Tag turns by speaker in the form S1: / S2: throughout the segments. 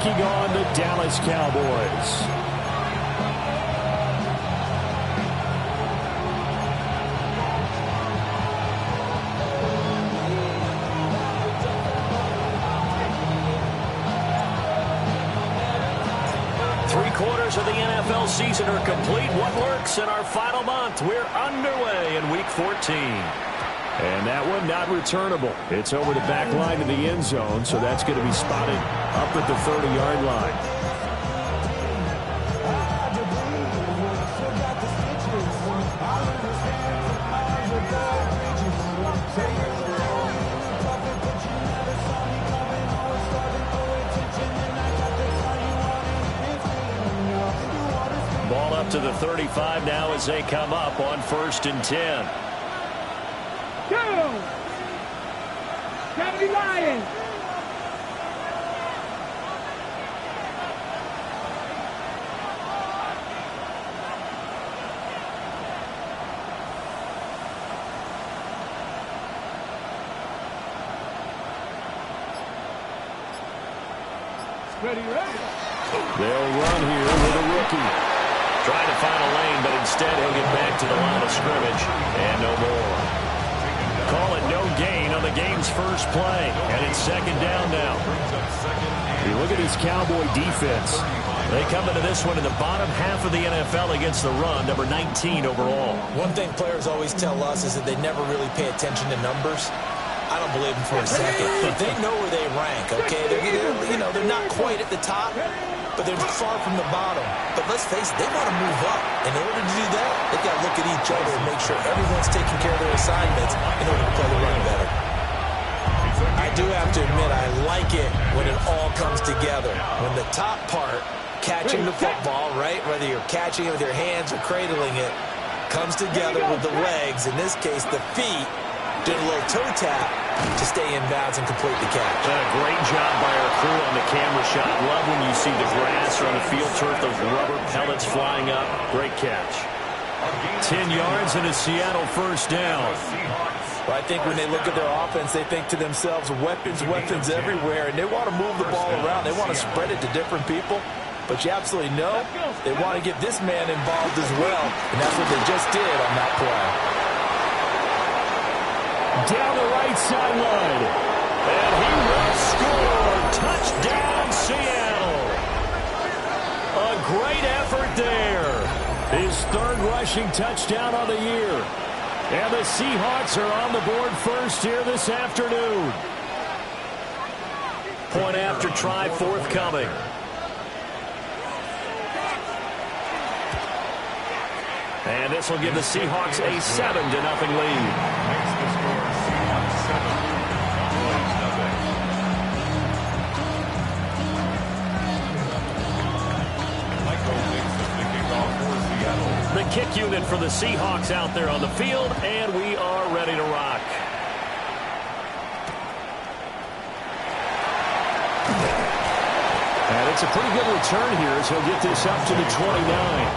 S1: taking on the Dallas Cowboys.
S2: Three-quarters of the NFL season are complete. What lurks in our final month? We're underway in Week 14.
S1: And that one not returnable. It's over the back line of the end zone, so that's going to be spotted up at the 30-yard line.
S2: Ball up to the 35 now as they come up on 1st and 10.
S3: Go! County Lions! Ready, ready.
S1: They'll run here with a rookie.
S2: Trying to find a lane, but instead he'll get back to the line of scrimmage. And no more. Call it no gain on the game's first play. And it's 2nd down now.
S1: You look at this Cowboy defense.
S2: They come into this one in the bottom half of the NFL against the run, number 19 overall.
S4: One thing players always tell us is that they never really pay attention to numbers. I don't believe them for a second. They know where they rank, okay? They're not quite at the top, but they're far from the bottom. But let's face it, they want to move up. In order to do that, they've got to look at each other and make sure everyone's taking care of their assignments in order to play the run better. I do have to admit, I like it when it all comes together. When the top part, catching the football, right, whether you're catching it with your hands or cradling it, comes together with the legs, in this case the feet, did a little toe tap to stay in bounds and complete the catch.
S2: A great job by our crew on the camera shot. Love when you see the grass or on the field turf, those rubber pellets flying up. Great catch. 10 yards and a Seattle 1st down.
S4: Well, I think when they look at their offense, they think to themselves, weapons, weapons everywhere, and they want to move the ball around. They want to spread it to different people. But you absolutely know they want to get this man involved as well, and that's what they just did on that play.
S1: Down the right sideline.
S2: And he will score. Touchdown, Seattle. A great effort there.
S1: His 3rd rushing touchdown on the year. And the Seahawks are on the board first here this afternoon.
S2: Point after try forthcoming. And this will give the Seahawks a 7-0 lead. The kick unit for the Seahawks out there on the field, and we are ready to rock.
S1: And it's a pretty good return here as he'll get this up to the 29.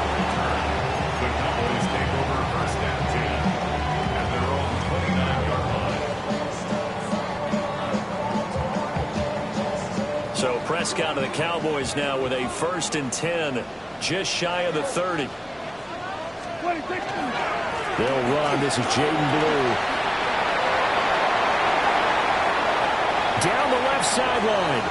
S2: So Prescott of the Cowboys now with a 1st and 10, just shy of the 30.
S1: They'll run. This is Jaden Blue. Down the left sideline.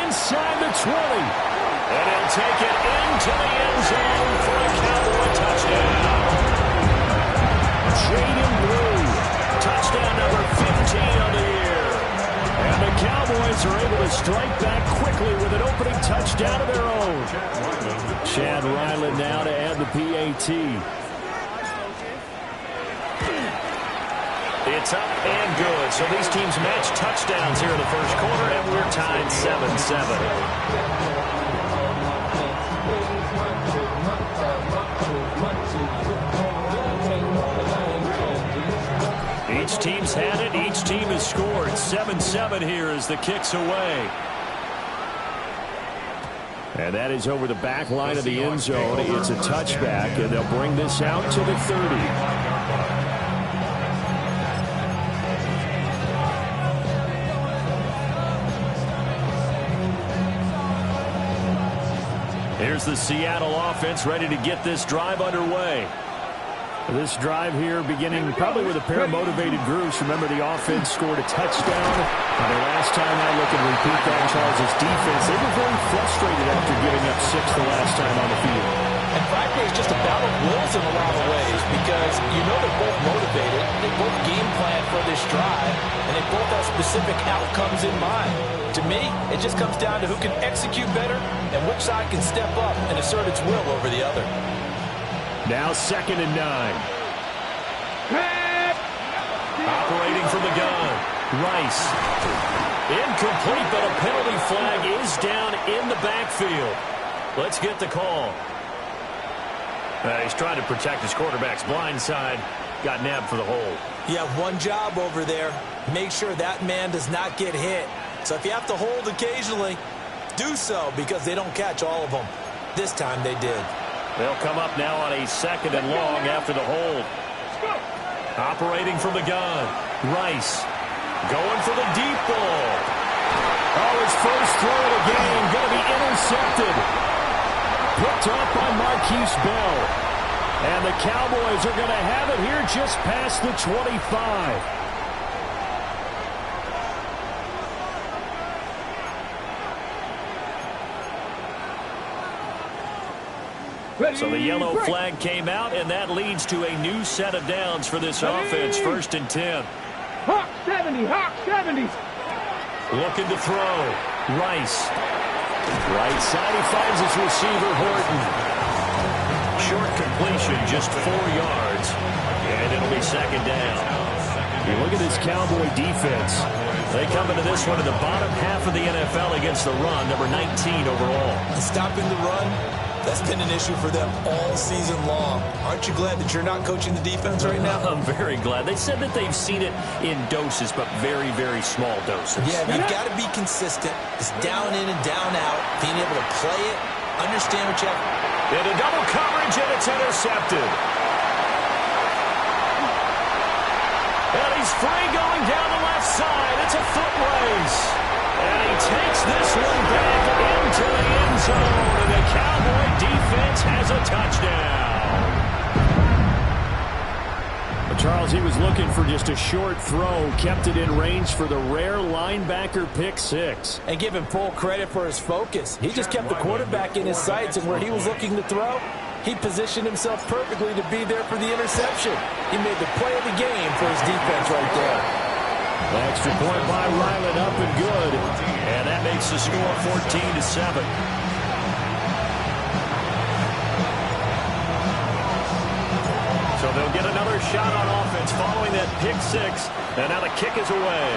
S1: Inside the 20.
S2: And he'll take it into the end zone for a Cowboy touchdown.
S1: Jaden Blue.
S2: Touchdown number 15 on the year.
S1: And the Cowboys are able to strike back quickly with an opening touchdown of their own. Chad Ryland now to add the PAT.
S2: It's up and good. So these teams match touchdowns here in the first quarter, and we're tied 7-7. Each team's had it. Each team has scored. 7-7 here as the kick's away.
S1: And that is over the back line of the end zone. It's a touchback, and they'll bring this out to the 30.
S2: Here's the Seattle offense ready to get this drive underway.
S1: This drive here beginning probably with a pair of motivated groups. Remember, the offense scored a touchdown. The last time I look and repeat that, Charles' defense, they were very frustrated after giving up 6 the last time on the field.
S4: And frankly, it's just a battle of wills in a lot of ways because you know they're both motivated. They both game plan for this drive, and they both have specific outcomes in mind. To me, it just comes down to who can execute better and which side can step up and assert its will over the other.
S1: Now 2nd and 9.
S2: Operating from the gun. Rice. Incomplete, but a penalty flag is down in the backfield. Let's get the call. He's trying to protect his quarterback's blind side. Got nabbed for the hold.
S4: You have one job over there. Make sure that man does not get hit. So if you have to hold occasionally, do so because they don't catch all of them. This time they did.
S2: They'll come up now on a 2nd and long after the hold. Operating from the gun. Rice going for the deep ball.
S1: Oh, his first throw of the game going to be intercepted. Picked up by Marquise Bell. And the Cowboys are going to have it here just past the 25.
S2: So the yellow flag came out, and that leads to a new set of downs for this offense. 1st and 10.
S3: Hawk 70, Hawk 70.
S2: Looking to throw. Rice.
S1: Right side, he finds his receiver, Horton.
S2: Short completion, just 4 yards. And it'll be 2nd down.
S1: You look at this Cowboy defense.
S2: They come into this one in the bottom half of the NFL against the run, number 19 overall.
S4: And stopping the run, that's been an issue for them all season long. Aren't you glad that you're not coaching the defense right now?
S2: I'm very glad. They said that they've seen it in doses, but very, very small doses.
S4: Yeah, but you've got to be consistent. It's down in and down out. Being able to play it, understand what you have.
S2: Into double coverage, and it's intercepted. And he's free going down the left side. It's a foot race. And he takes this one back into the end zone. And the Cowboy defense has a touchdown.
S1: But Charles, he was looking for just a short throw. Kept it in range for the rare linebacker pick 6.
S4: And give him full credit for his focus. He just kept the quarterback in his sights, and where he was looking to throw, he positioned himself perfectly to be there for the interception. He made the play of the game for his defense right there.
S1: The extra point by Ryland up and good.
S2: And that makes the score 14-7. So they'll get another shot on offense following that pick 6. And now the kick is away.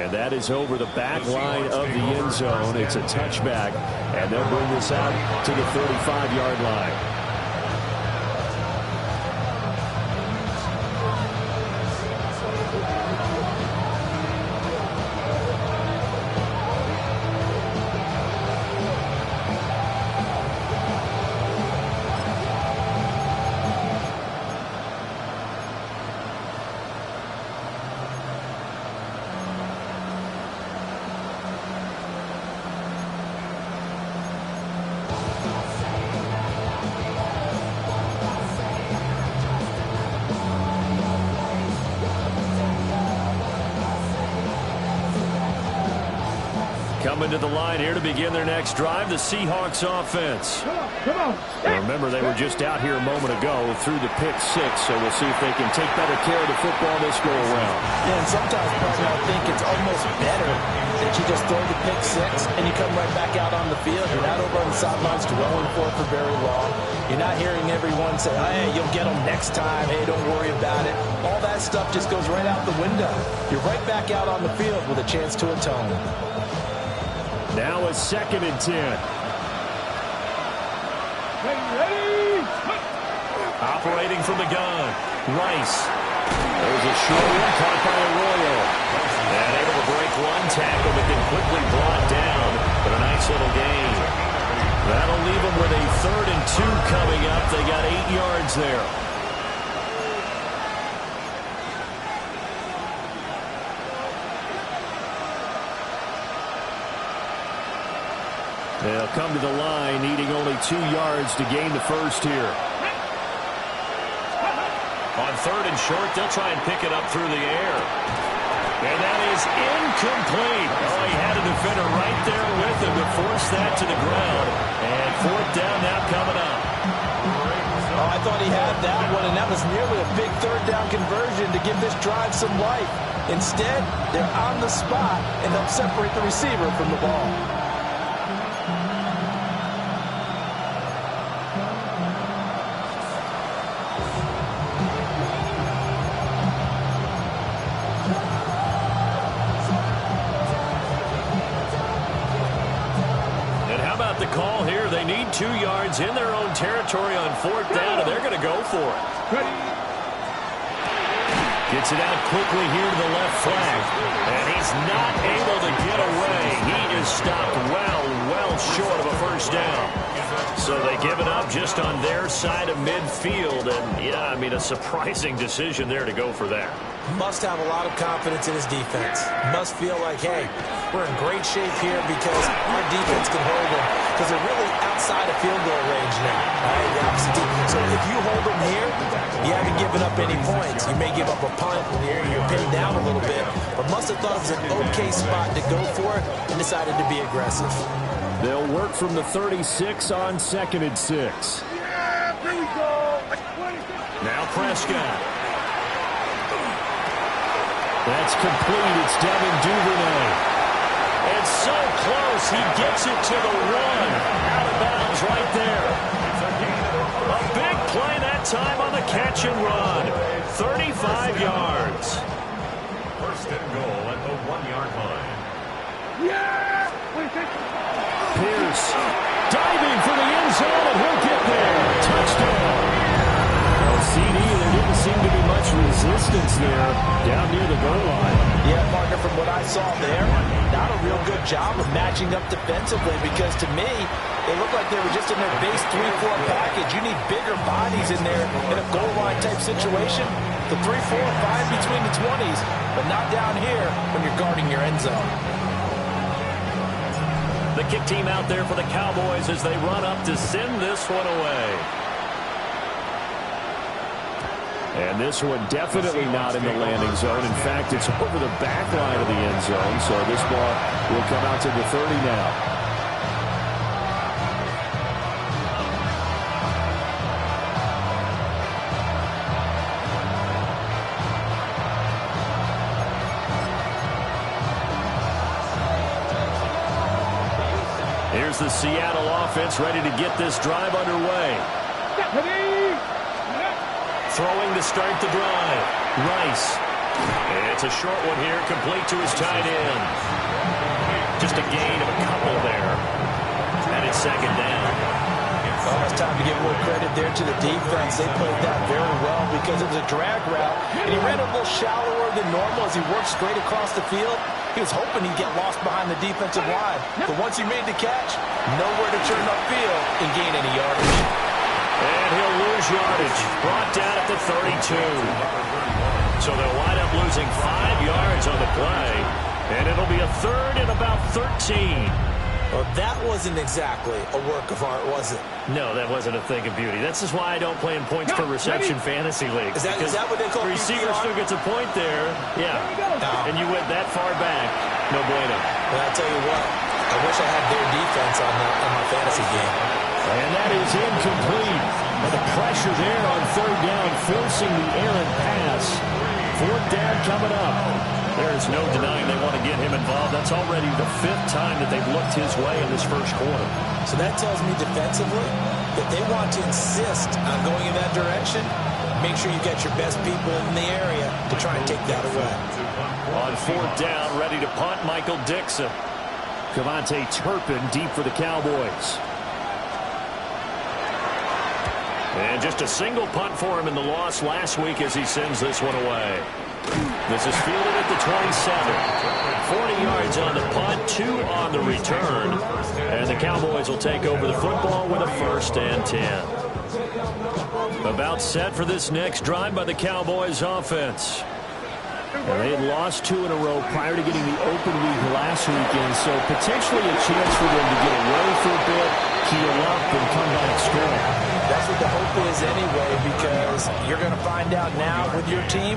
S1: And that is over the back line of the end zone. It's a touchback. And they'll bring this out to the 35-yard line.
S2: Coming to the line here to begin their next drive, the Seahawks offense.
S3: Come on.
S1: Remember, they were just out here a moment ago through the pick 6, so we'll see if they can take better care of the football this go around.
S4: Yeah, and sometimes, partner, I think it's almost better that you just throw the pick 6 and you come right back out on the field. You're not over on the sidelines dwelling for very long. You're not hearing everyone say, hey, you'll get them next time. Hey, don't worry about it. All that stuff just goes right out the window. You're right back out on the field with a chance to atone.
S1: Now a 2nd and 10.
S3: Ready?
S2: Operating from the gun. Rice.
S1: There's a short one caught by Arroyo.
S2: And able to break one tackle, but then quickly brought down. But a nice little gain. That'll leave them with a 3rd and 2 coming up. They got 8 yards there.
S1: They'll come to the line, needing only 2 yards to gain the first here.
S2: On 3rd and short, they'll try and pick it up through the air. And that is incomplete. Oh, he had a defender right there with him to force that to the ground. And 4th down now coming up.
S4: Oh, I thought he had that one, and that was nearly a big 3rd down conversion to give this drive some life. Instead, they're on the spot and they'll separate the receiver from the ball.
S2: The call here, they need 2 yards in their own territory on 4th down, and they're going to go for it. Gets it out quickly here to the left flank, and he's not able to get away. He is stopped well short of a first down. So they give it up just on their side of midfield, and yeah, I mean, a surprising decision there to go for that.
S4: Must have a lot of confidence in his defense. Must feel like, hey, we're in great shape here because our defense can hold them, because they're really outside of field goal range now. Right? So if you hold them here, you haven't given up any points. You may give up a punt and you're pinned down a little bit, but must have thought it was an okay spot to go for it and decided to be aggressive.
S1: They'll work from the 36 on 2nd and 6.
S3: Yeah, here we go.
S2: Now Prescott.
S1: That's complete. It's Devin Duvernay.
S2: And so close, he gets it to the 1. Out of bounds right there. A big play that time on the catch and run. 35 yards. 1st and goal at the 1-yard line.
S3: Yeah!
S1: Pierce diving for the end zone, and he'll get there. Touchdown. Well, CD, there didn't seem to be much resistance there down near the goal line.
S4: Yeah, partner, from what I saw there, not a real good job of matching up defensively, because to me, it looked like they were just in their base 3-4 package. You need bigger bodies in there in a goal line type situation. The 3-4, 5 between the 20s, but not down here when you're guarding your end zone.
S2: The kick team out there for the Cowboys as they run up to send this one away.
S1: And this one definitely not in the landing zone. In fact, it's over the back line of the end zone. So this ball will come out to the 30 now.
S2: Here's the Seattle offense ready to get this drive underway. Throwing to start the drive. Rice. It's a short one here, complete to his tight end. Just a gain of a couple there. And it's 2nd down.
S4: Well, it's time to give a little credit there to the defense. They played that very well because it was a drag route, and he ran a little shallower than normal as he worked straight across the field. He was hoping he'd get lost behind the defensive line. But once he made the catch, nowhere to turn upfield and gain any yardage.
S2: And he'll lose yardage. Brought down at the 32. So they'll wind up losing 5 yards on the play. And it'll be a 3rd and about 13.
S4: Well, that wasn't exactly a work of art, was it?
S2: No, that wasn't a thing of beauty. This is why I don't play in points per reception fantasy leagues.
S4: Is that what they call
S2: the receiver
S4: PPR?
S2: still gets a point there. Yeah. And you went that far back. No bueno.
S4: Well, I'll tell you what. I wish I had their defense on my fantasy game.
S1: And that is incomplete. And the pressure there on 3rd down, forcing the errant pass. 4th down coming up.
S2: There's no denying they want to get him involved. That's already the 5th time that they've looked his way in this first quarter.
S4: So that tells me defensively that they want to insist on going in that direction. Make sure you get your best people in the area to try and take that away.
S2: On 4th down, ready to punt, Michael Dixon.
S1: Cavante Turpin deep for the Cowboys.
S2: And just a single punt for him in the loss last week as he sends this one away. This is fielded at the 27. 40 yards on the punt, 2 on the return. And the Cowboys will take over the football with a 1st and 10. About set for this next drive by the Cowboys offense.
S1: And they had lost 2 in a row prior to getting the open week last weekend, so potentially a chance for them to get away for a bit, heal up, and come back strong.
S4: That's what the hope is anyway, because you're going to find out now with your team,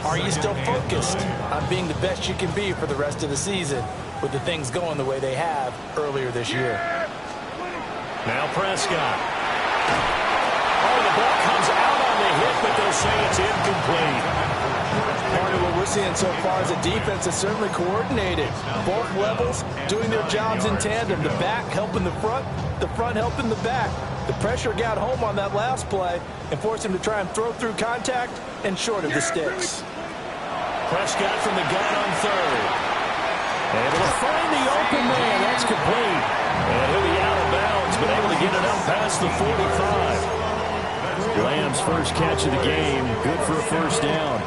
S4: are you still focused on being the best you can be for the rest of the season with the things going the way they have earlier this year?
S2: Now Prescott. Oh, the ball comes out on the hit, but they'll say it's incomplete.
S4: Part of what we're seeing so far is a defense that's certainly coordinated. Both levels doing their jobs in tandem. The back helping the front helping the back. The pressure got home on that last play and forced him to try and throw through contact and short of the sticks.
S2: Prescott from the gun on third. Able to find the open man. That's complete. And he'll be out of bounds, but able to get it up past the 45.
S1: Lamb's first catch of the game. Good for a first down.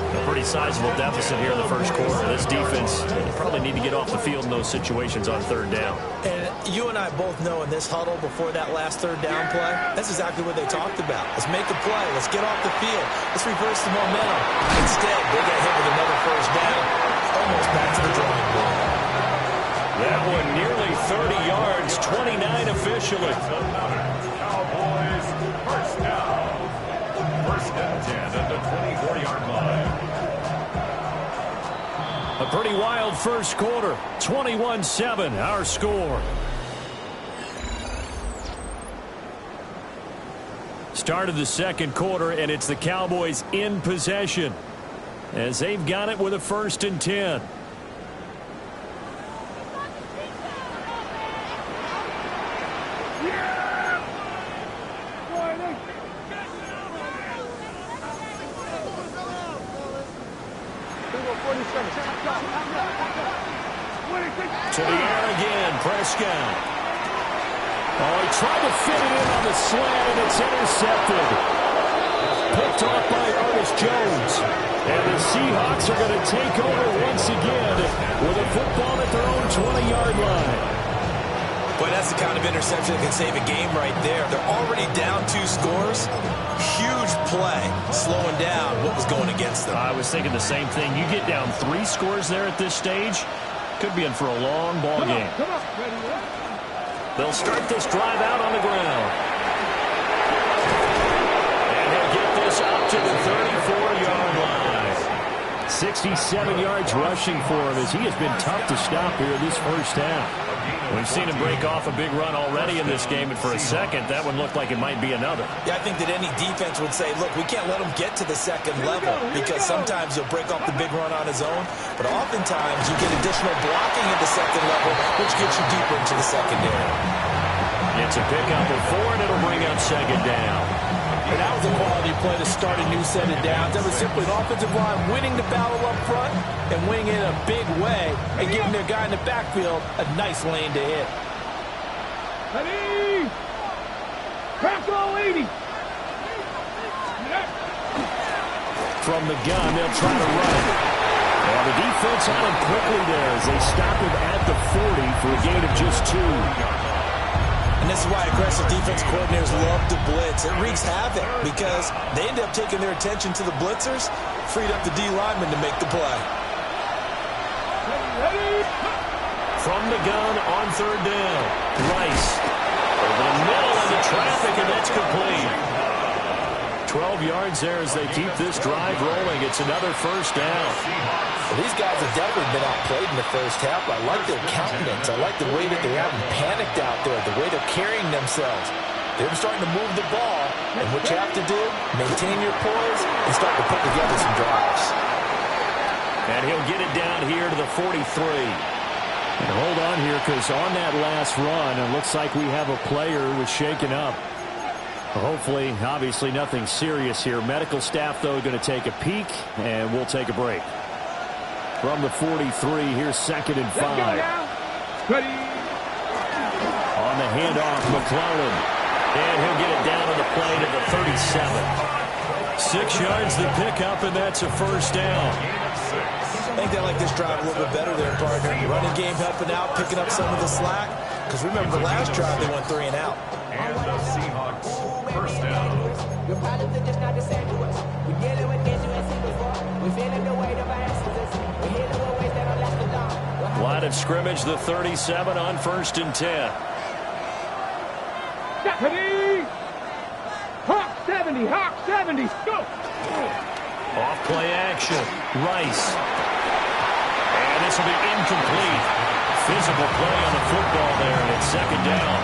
S2: A pretty sizable deficit here in the first quarter. This defense probably need to get off the field in those situations on third down.
S4: And you and I both know in this huddle before that last third down play, that's exactly what they talked about. Let's make a play. Let's get off the field. Let's reverse the momentum. Instead, they got hit with another first down. Almost back to the drawing board.
S2: That one nearly 30 yards, 29 officially.
S3: Cowboys, first down. First and 10 at the 24-yard line.
S1: A pretty wild first quarter. 21-7, our score. Start of the second quarter, and it's the Cowboys in possession as they've got it with a 1st and 10.
S2: To the air again, Prescott.
S1: Oh, he tried to fit it in on the slant, and it's intercepted. Picked off by Ernest Jones. And the Seahawks are going to take over once again with a football at their own 20-yard line.
S4: But that's the kind of interception that can save a game right there. They're already down 2 scores. Huge play, slowing down what was going against them.
S2: I was thinking the same thing. You get down 3 scores there at this stage, could be in for a long ball game. They'll start this drive out on the ground. And he'll get this up to the 34-yard line.
S1: 67 yards rushing for him as he has been tough to stop here in this first half.
S2: We've seen him break off a big run already in this game, and for a second, that one looked like it might be another.
S4: Yeah, I think that any defense would say, look, we can't let him get to the second level because sometimes he'll break off the big run on his own, but oftentimes you get additional blocking at the second level, which gets you deeper into the secondary.
S2: It's a pickup of 4, and it'll bring up second down.
S4: And that was a quality play to start a new set of downs. That was simply an offensive line winning the battle up front and winning it in a big way and giving their guy in the backfield a nice lane to hit.
S3: Ready? Crack all 80.
S1: From the gun, they'll try to run it. And the defense on him quickly there as they stop him at the 40 for a gain of just 2.
S4: And this is why aggressive defense coordinators love to blitz. It wreaks havoc because they end up taking their attention to the blitzers, freed up the D lineman to make the play.
S2: From the gun on third down, Rice over the middle into traffic, and that's complete.
S1: 12 yards there as they keep this drive rolling. It's another first down.
S4: Well, these guys have definitely been outplayed in the first half. I like their countenance. I like the way that they haven't panicked out there, the way they're carrying themselves. They're starting to move the ball, and what you have to do, maintain your poise and start to put together some drives.
S1: And he'll get it down here to the 43. And hold on here because on that last run, it looks like we have a player who was shaken up. Hopefully, obviously nothing serious here. Medical staff, though, going to take a peek, and we'll take a break. From the 43, here's 2nd and 5.
S3: Ready?
S1: On the handoff, McClellan. And he'll get it down to the play to the 37. 6 yards the pickup, and that's a first down.
S4: I think they like this drive a little bit better there, partner. Running game helping out, picking up some of the slack. Because remember, the last drive they went 3 and out.
S3: And the Seahawks, first down.
S5: Your problems are just not the same to us. We dealing with issues and see before. We
S2: Line of scrimmage, the 37 on 1st and 10.
S5: Ready? Hawk 70, Hawk 70, go!
S2: Off play action, Rice. And this will be incomplete. Physical play on the football there, and it's 2nd down.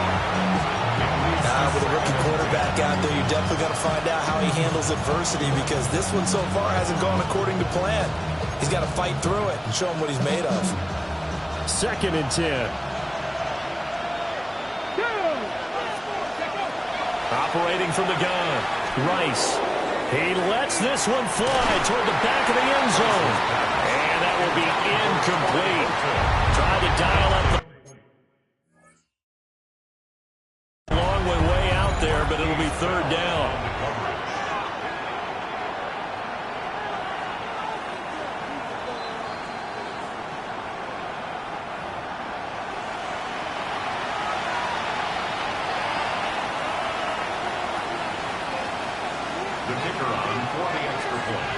S4: With a rookie quarterback out there, you're definitely going to find out how he handles adversity, because this one so far hasn't gone according to plan. He's got to fight through it and show him what he's made of.
S1: 2nd and 10.
S2: Operating from the gun, Rice. He lets this one fly toward the back of the end zone. And that will be incomplete. Trying to dial up the long way out there, but it'll be 3rd down.
S3: The kicker on for the extra point.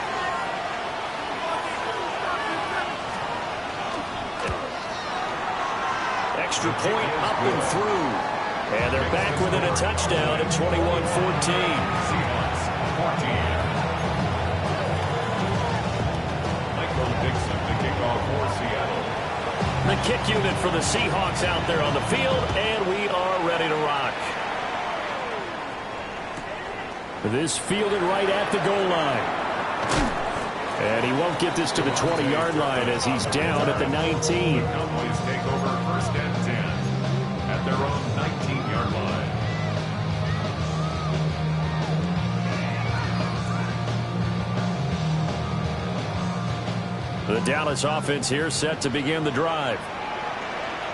S2: Extra point up and through. And they're back within a touchdown at 21-14.
S3: Seahawks 14. Michael Dixon, the kickoff for Seattle.
S2: The kick unit for the Seahawks out there on the field, and we are ready to rock.
S1: This fielded right at the goal line. And he won't get this to the 20-yard line as he's down at the 19.
S3: Cowboys take over 1st and 10 at their own 19-yard line.
S2: The Dallas offense here set to begin the drive.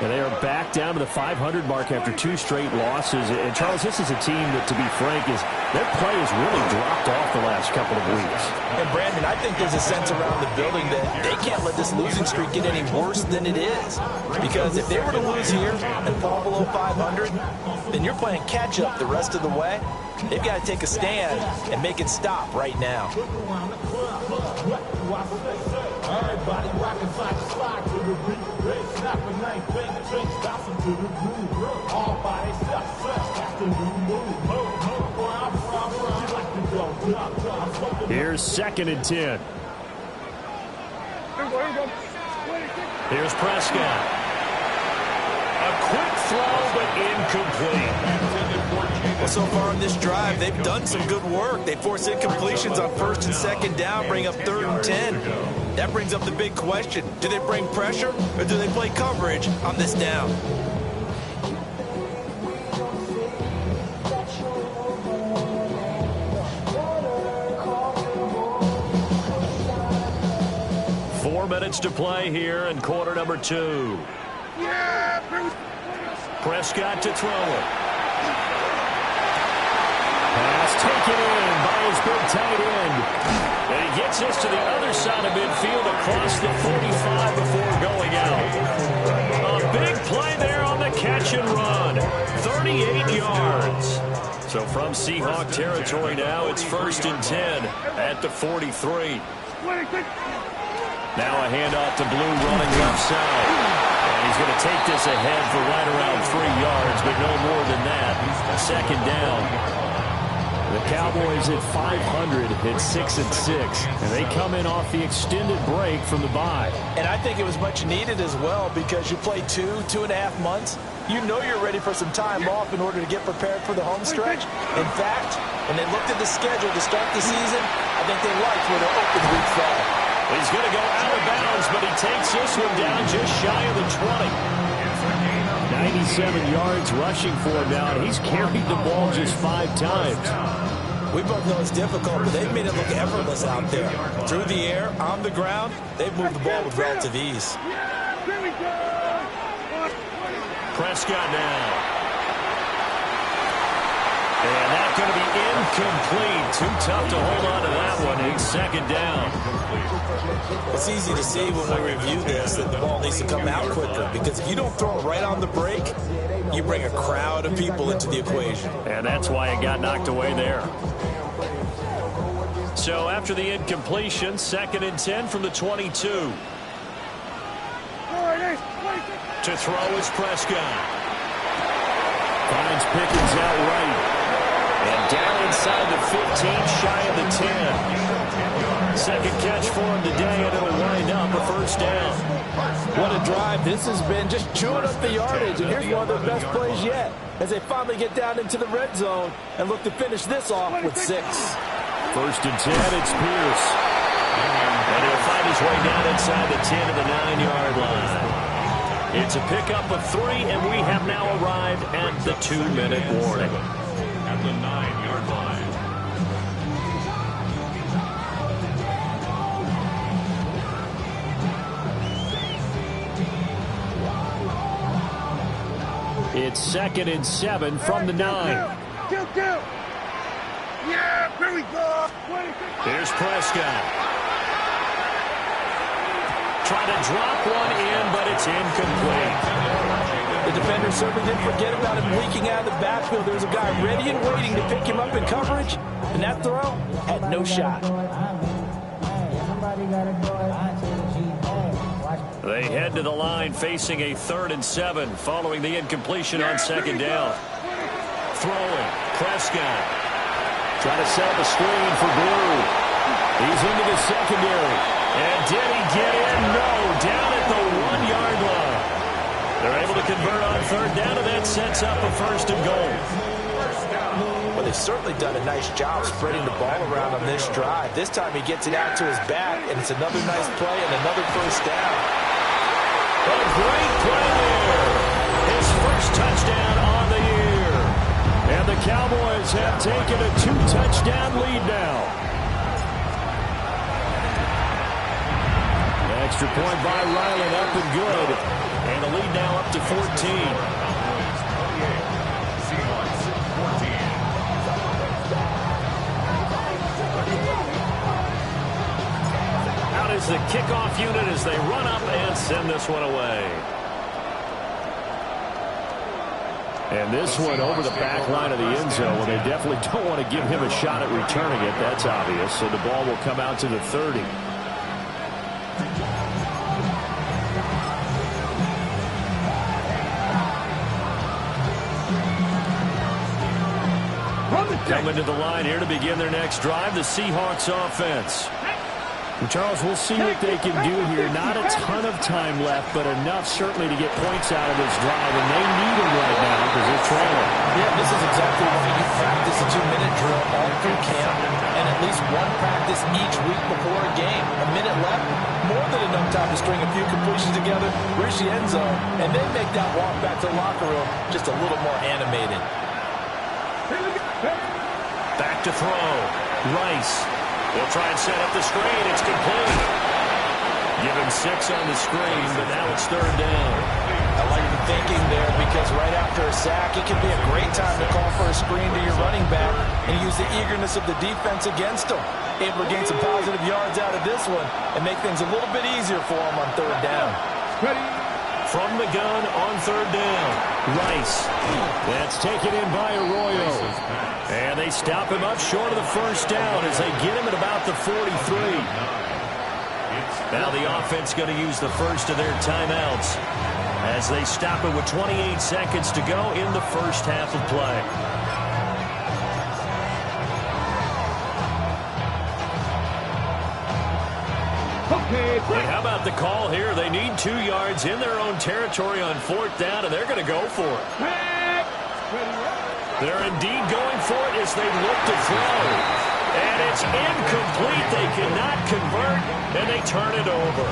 S1: And they are back down to the 500 mark after 2 straight losses. And, Charles, this is a team that, to be frank, their play has really dropped off the last couple of weeks.
S4: And, Brandon, I think there's a sense around the building that they can't let this losing streak get any worse than it is. Because if they were to lose here and fall below 500, then you're playing catch-up the rest of the way. They've got to take a stand and make it stop right now.
S6: Everybody rockin' side to slide to the beat. Red snapping, ain't paying attention, bouncing to the groove. All by themselves, that's the new move.
S1: Here's 2nd and 10.
S2: Here's Prescott. A quick throw, but incomplete.
S4: Well, so far on this drive, they've done some good work. They force incompletions on 1st and 2nd down, bring up 3rd and 10. That brings up the big question. Do they bring pressure, or do they play coverage on this down?
S2: Minutes to play here in quarter number 2. Prescott to throw it.
S1: Pass taken in by his big tight end.
S2: And he gets this to the other side of midfield across the 45 before going out. A big play there on the catch and run. 38 yards. So from Seahawk territory now, it's 1st and 10 at the 43. Now a handoff to Blue running left side. And he's going to take this ahead for right around 3 yards, but no more than that. 2nd down.
S1: The Cowboys at 500 at 6-6, and they come in off the extended break from the bye.
S4: And I think it was much needed as well, because you play 2.5 months. You know you're ready for some time off in order to get prepared for the home stretch. In fact, when they looked at the schedule to start the season, I think they liked where their open week fell.
S2: He's going to go out of bounds, but he takes this one down just shy of the 20.
S1: 97 yards rushing for him now, and he's carried the ball just 5 times.
S4: We both know it's difficult, but they've made it look effortless out there. Through the air, on the ground, they've moved the ball with relative ease.
S2: Prescott now. And that's going to be incomplete. Too tough to hold on to that one. It's 2nd down.
S4: It's easy to see when we review this that the ball needs to come out quicker, because if you don't throw it right on the break, you bring a crowd of people into the equation.
S2: And that's why it got knocked away there. So after the incompletion, 2nd and 10 from the 22. To throw is Prescott.
S1: Finds Pickens out right.
S2: And down inside the 15, shy of the 10. Second catch for him today, and it'll wind up a first down.
S4: What a drive this has been, just chewing up the yardage. And here's one of their best plays yet as they finally get down into the red zone and look to finish this off with 6.
S1: 1st and 10, it's Pierce.
S2: And he'll find his way down inside the 10 of the 9-yard line. It's a pickup of 3, and we have now arrived at the 2-minute warning.
S3: At the 9-yard line.
S1: It's 2nd and 7 from the 9.
S5: Yeah, very good.
S2: Here's Prescott. Trying to drop one in, but it's incomplete.
S4: The defender certainly didn't forget about him leaking out of the backfield. There's a guy ready and waiting to pick him up in coverage, and that throw had no shot.
S2: They head to the line facing a 3rd and 7 following the incompletion on 2nd down. Throwing, Prescott.
S1: Trying to set up a screen for Blue. He's into the secondary.
S2: And did he get in? No, down at the 1-yard line. They're able to convert on 3rd down, and that sets up a 1st and goal.
S4: Well, they've certainly done a nice job spreading the ball around on this drive. This time he gets it out to his back, and it's another nice play and another 1st down.
S2: A great play there. His first touchdown on the year.
S1: And the Cowboys have taken a 2-touchdown lead now. Extra point by Ryland, up and good.
S2: And the lead now up to 14. Out is the kickoff unit as they run up and send this one away.
S1: And this one over the back line of the end zone. Well, they definitely don't want to give him a shot at returning it. That's obvious. So the ball will come out to the 30.
S2: Coming to the line here to begin their next drive, the Seahawks offense.
S1: And Charles, we'll see what they can do here. Not a ton of time left, but enough certainly to get points out of this drive, and they need them right now because they're trailing.
S4: Yeah, this is exactly why you practice a 2-minute drill all through camp and at least one practice each week before a game. A minute left, more than enough time to string a few completions together, reach the end zone, and then make that walk back to the locker room just a little more animated.
S2: Back to throw. Rice. They'll try and set up the screen. It's complete. Give him 6 on the screen, but now it's 3rd down.
S4: I like the thinking there because right after a sack, it can be a great time to call for a screen to your running back and use the eagerness of the defense against him. Able to gain some positive yards out of this one and make things a little bit easier for him on 3rd down.
S2: From the gun on 3rd down. Rice.
S1: That's taken in by Arroyo.
S2: And they stop him up short of the 1st down as they get him at about the 43. Now the offense going to use the first of their timeouts as they stop it with 28 seconds to go in the first half of play. And how about the call here? They need 2 yards in their own territory on 4th down, and they're going to go for it. They're indeed going for it as they look to throw. And it's incomplete. They cannot convert, and they turn it over.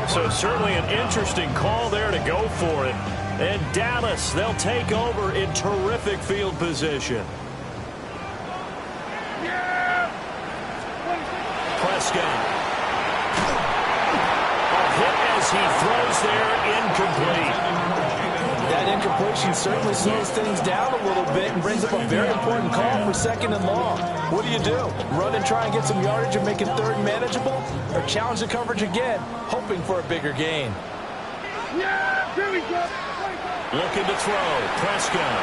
S2: So certainly an interesting call there to go for it. And Dallas, they'll take over in terrific field position. Prescott. He throws there, incomplete.
S4: That incompletion certainly slows things down a little bit and brings up a very important call for 2nd and long. What do you do? Run and try and get some yardage and make it 3rd manageable? Or challenge the coverage again, hoping for a bigger gain?
S5: Yeah, here we go.
S2: Looking to throw. Prescott.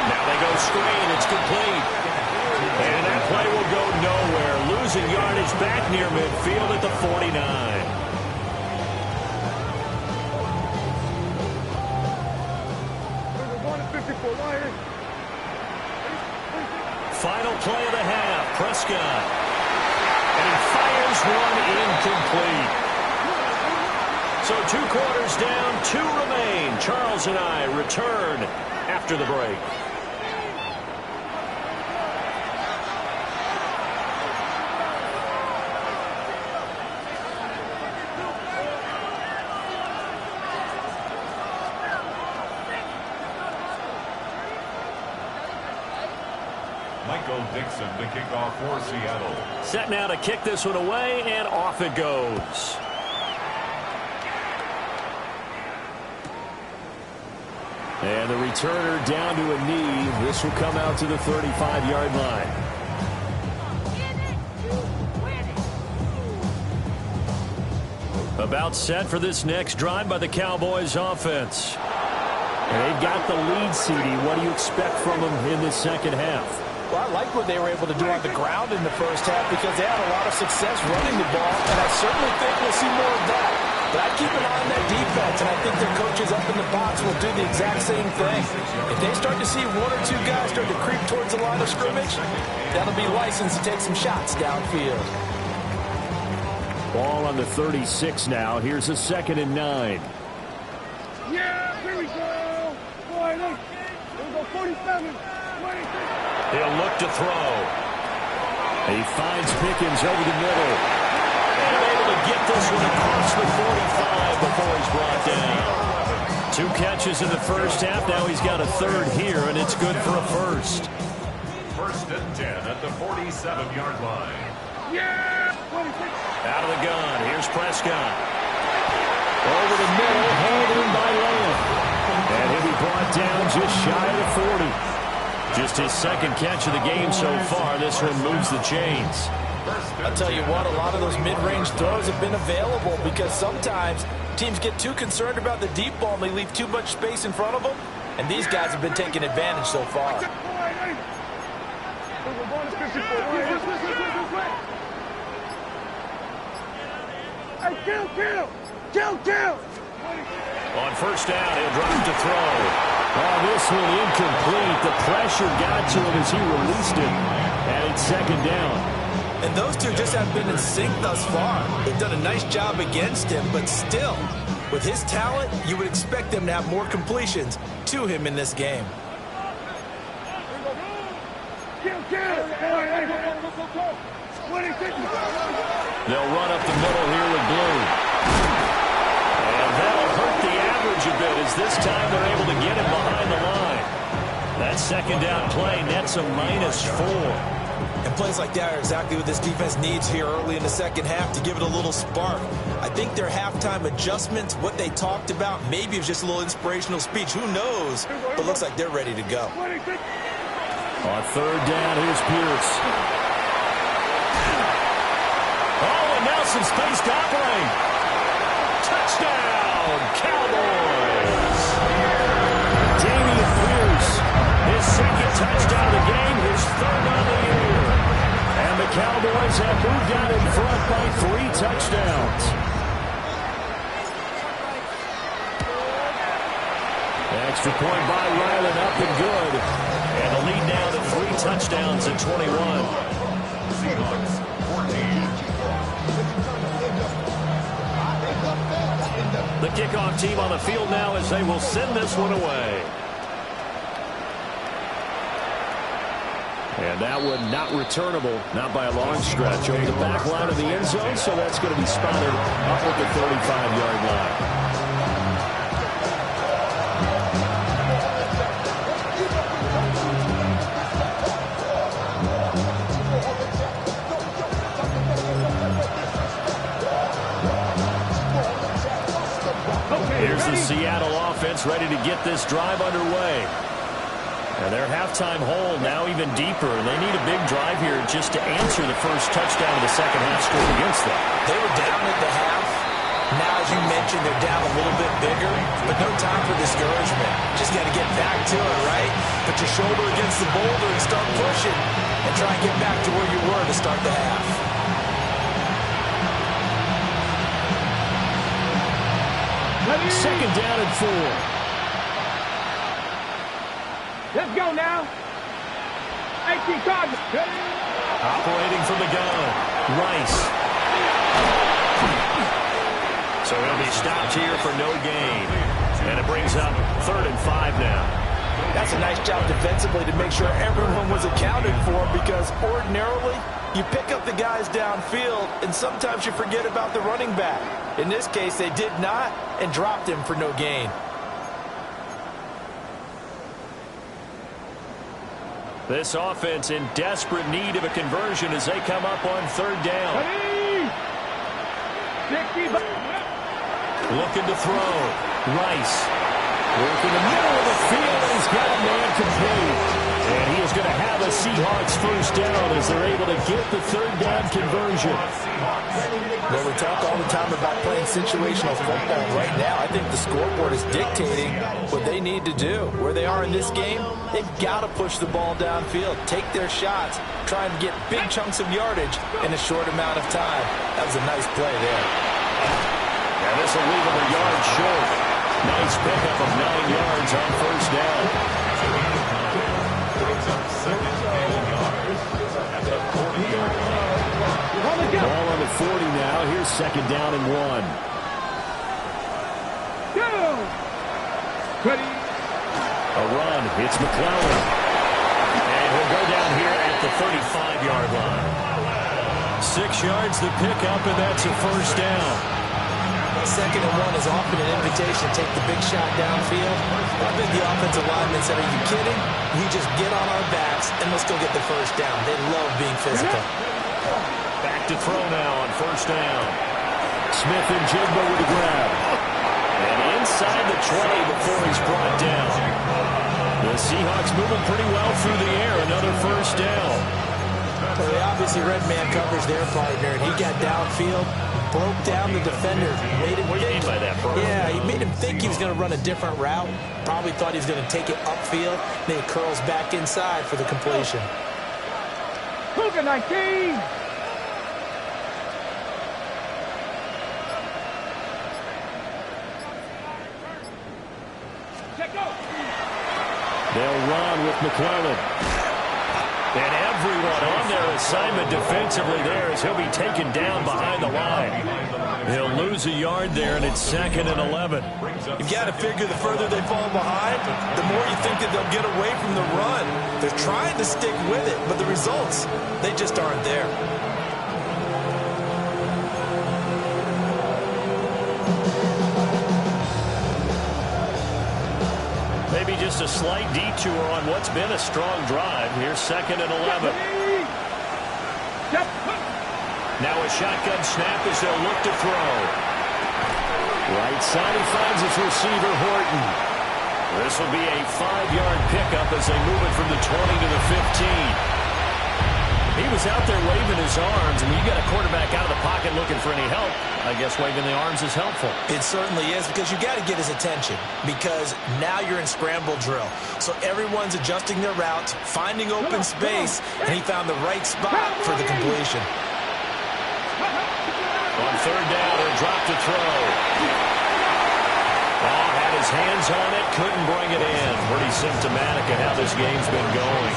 S2: Now they go screen. It's complete. And that play will go nowhere. Losing yardage back near midfield at the 49. Final play of the half. Prescott. And he fires one incomplete. So 2 quarters down, 2 remain. Charles and I return after the break.
S3: Michael Dixon to kick off for Seattle.
S2: Set now to kick this one away, and off it goes.
S1: And the returner down to a knee. This will come out to the 35-yard line.
S2: About set for this next drive by the Cowboys offense.
S1: And they've got the lead, CD. What do you expect from them in this second half?
S4: Well, I like what they were able to do on the ground in the first half because they had a lot of success running the ball, and I certainly think we'll see more of that. But I'd keep an eye on that defense, and I think their coaches up in the box will do the exact same thing. If they start to see 1 or 2 guys start to creep towards the line of scrimmage, that'll be license to take some shots downfield.
S1: Ball on the 36 now. Here's a 2nd and 9.
S5: Yeah, here we go. Boy, look. Here we go, 47. 26.
S2: He'll look to throw.
S1: He finds Pickens over the middle.
S2: And able to get this one across the 45 before he's brought down. 2 catches in the first half. Now he's got a 3rd here, and it's good for a first.
S3: 1st and 10 at the 47-yard line.
S5: Yeah, 26.
S2: Out of the gun. Here's Prescott.
S1: Over the middle, hauled in by Lamb. And he'll be brought down just shy of the 40.
S2: Just his 2nd catch of the game so far. This one moves the chains.
S4: I'll tell you what, a lot of those mid-range throws have been available because sometimes teams get too concerned about the deep ball and they leave too much space in front of them. And these guys have been taking advantage so far.
S5: Kill!
S2: On 1st down, he'll drop to throw.
S1: Oh, this one incomplete. The pressure got to him as he released it. And it's 2nd down.
S4: And those two just have been in sync thus far. They've done a nice job against him, but still, with his talent, you would expect them to have more completions to him in this game.
S2: They'll run up the middle here with Blue. And that'll hurt the average a bit as this time they're able to get him behind the line. That 2nd down play nets a -4.
S4: And plays like that are exactly what this defense needs here early in the second half to give it a little spark. I think their halftime adjustments, what they talked about, maybe it was just a little inspirational speech. Who knows? But looks like they're ready to go.
S1: On 3rd down, here's Pierce.
S2: Oh, and now some space to operate. Touchdown, Cowboys.
S1: Dameon Pierce.
S2: His 2nd touchdown of the game, his 3rd on the year.
S1: And the Cowboys have moved out in front by 3 touchdowns. Extra point by Ryland, up and good.
S2: And the lead now to 3 touchdowns at 21.
S3: Seahawks 14.
S2: The kickoff team on the field now as they will send this one away.
S1: And that one not returnable, not by a long stretch, over the back line of the end zone, so that's going to be spotted up at the 35-yard line.
S2: Here's the Seattle offense ready to get this drive underway. And their halftime hole now even deeper. They need a big drive here just to answer the first touchdown of the second half score against them.
S4: They were down at the half. Now, as you mentioned, they're down a little bit bigger, but no time for discouragement. Just got to get back to it, right? Put your shoulder against the boulder and start pushing. and try and get back to where you were to start the half.
S1: Second down and 4.
S5: Let's go now. 18 targets.
S2: Operating from the gun, Rice. So he'll be stopped here for no gain. And it brings up 3rd and 5 now.
S4: That's a nice job defensively to make sure everyone was accounted for, because ordinarily you pick up the guys downfield and sometimes you forget about the running back. In this case, they did not and dropped him for no gain.
S2: This offense in desperate need of a conversion as they come up on 3rd down. Looking to throw. Rice.
S1: Working the middle of the field, and he's got a man complete. And he is going to have a Seahawks first down as they're able to get the 3rd down conversion.
S4: Well, we talk all the time about playing situational football. Right now, I think the scoreboard is dictating what they need to do. Where they are in this game, they've got to push the ball downfield, take their shots, try and get big chunks of yardage in a short amount of time. That was a nice play there.
S2: And this will leave them a yard short. Nice pickup of 9 yards on 1st down.
S1: Ball on the 40 now. Here's 2nd down and 1. A run. It's McClellan. And he'll go down here at the 35-yard line.
S2: 6 yards the pickup, and that's a 1st down.
S4: 2nd and 1 is often an invitation to take the big shot downfield. I think the offensive lineman said, "Are you kidding? We just get on our backs and let's go get the 1st down." They love being physical.
S2: Back to throw now on 1st down.
S1: Smith and Jigba with the grab.
S2: And inside the 20 before he's brought down. The Seahawks moving pretty well through the air. Another 1st down.
S4: Well, they obviously red man covers their partner, and he got downfield, broke down the defender. Made him
S2: What do you mean by that, bro?
S4: Yeah, he made him think he was going to run a different route. Probably thought he was going to take it upfield. Then he curls back inside for the completion.
S5: Cougar 19.
S1: They'll run with McClellan.
S2: And everyone on their assignment defensively there as he'll be taken down behind the line. He'll lose a yard there, and it's 2nd and 11.
S4: You've got to figure the further they fall behind, the more you think that they'll get away from the run. They're trying to stick with it, but the results, they just aren't there.
S2: Maybe just a slight detour on what's been a strong drive. Here's 2nd and 11. Now a shotgun snap as they'll look to throw.
S1: Right side, he finds his receiver, Horton.
S2: This will be a 5-yard pickup as they move it from the 20 to the 15. He was out there waving his arms, and when you got a quarterback out of the pocket looking for any help, I guess waving the arms is helpful.
S4: It certainly is, because you got to get his attention, because now you're in scramble drill. So everyone's adjusting their routes, finding open space, and he found the right spot for the completion.
S2: On 3rd down, he'll drop to throw. Oh, had his hands on it, couldn't bring it in. Pretty symptomatic of how this game's been going.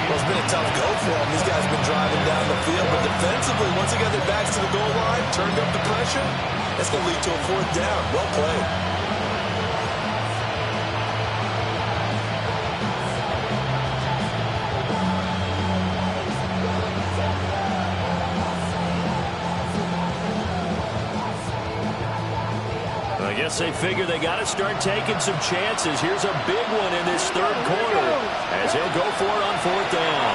S4: Well, it's been a tough go for him. These guys have been driving down the field, but defensively, once they got their backs to the goal line, turned up the pressure, that's going to lead to a 4th down. Well played.
S2: I guess they figure they got to start taking some chances. Here's a big one in this 3rd quarter as he'll go for it on 4th down.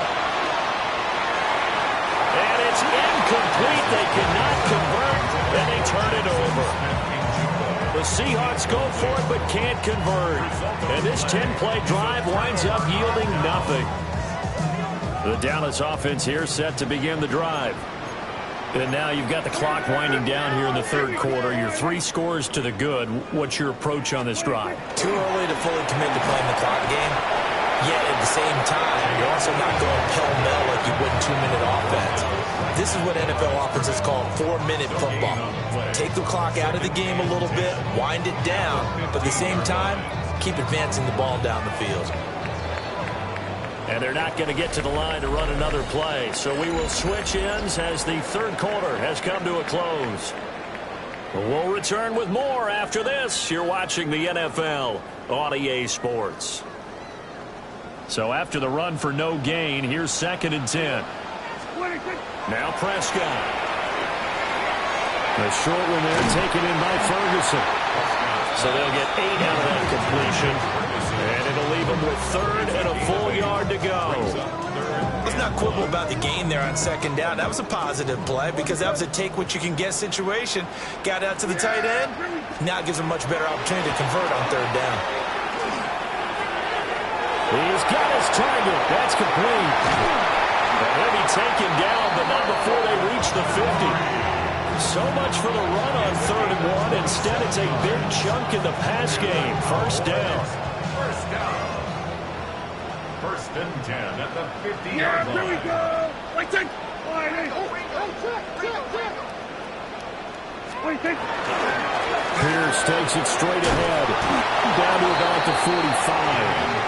S2: And it's incomplete. They cannot convert, and they turn it over. The Seahawks go for it but can't convert. And this 10-play drive winds up yielding nothing. The Dallas offense here set to begin the drive. And now you've got the clock winding down here in the 3rd quarter. Your 3 scores to the good. What's your approach on this drive?
S4: Too early to fully commit to playing the clock game. Yet at the same time, you're also not going pell-mell like you would in 2-minute offense. This is what NFL offenses call 4-minute football. Take the clock out of the game a little bit, wind it down, but at the same time, keep advancing the ball down the field.
S2: And they're not going to get to the line to run another play. So we will switch ends as the third quarter has come to a close. We'll return with more after this. You're watching the NFL on EA Sports. So after the run for no gain, here's 2nd and 10. Now Prescott.
S1: A short one there taken in by Ferguson.
S2: So they'll get 8 out of that completion. And it'll leave them with 3rd and a full yard to go.
S4: Let's not quibble about the gain there on 2nd down. That was a positive play because that was a take-what-you-can-get situation. Got out to the tight end. Now it gives them a much better opportunity to convert on 3rd down.
S1: He's got his target. That's complete.
S2: And he'll be taken down, but not before they reach the 50. So much for the run on 3rd and 1. Instead, it's a big chunk in the pass game. 1st down.
S3: 1st and 10 at the 50-yard
S5: Yeah,
S3: line.
S5: here we go. Wait, check. Wait, check. Wait, check.
S1: Pierce takes it straight ahead. Down to about the 45.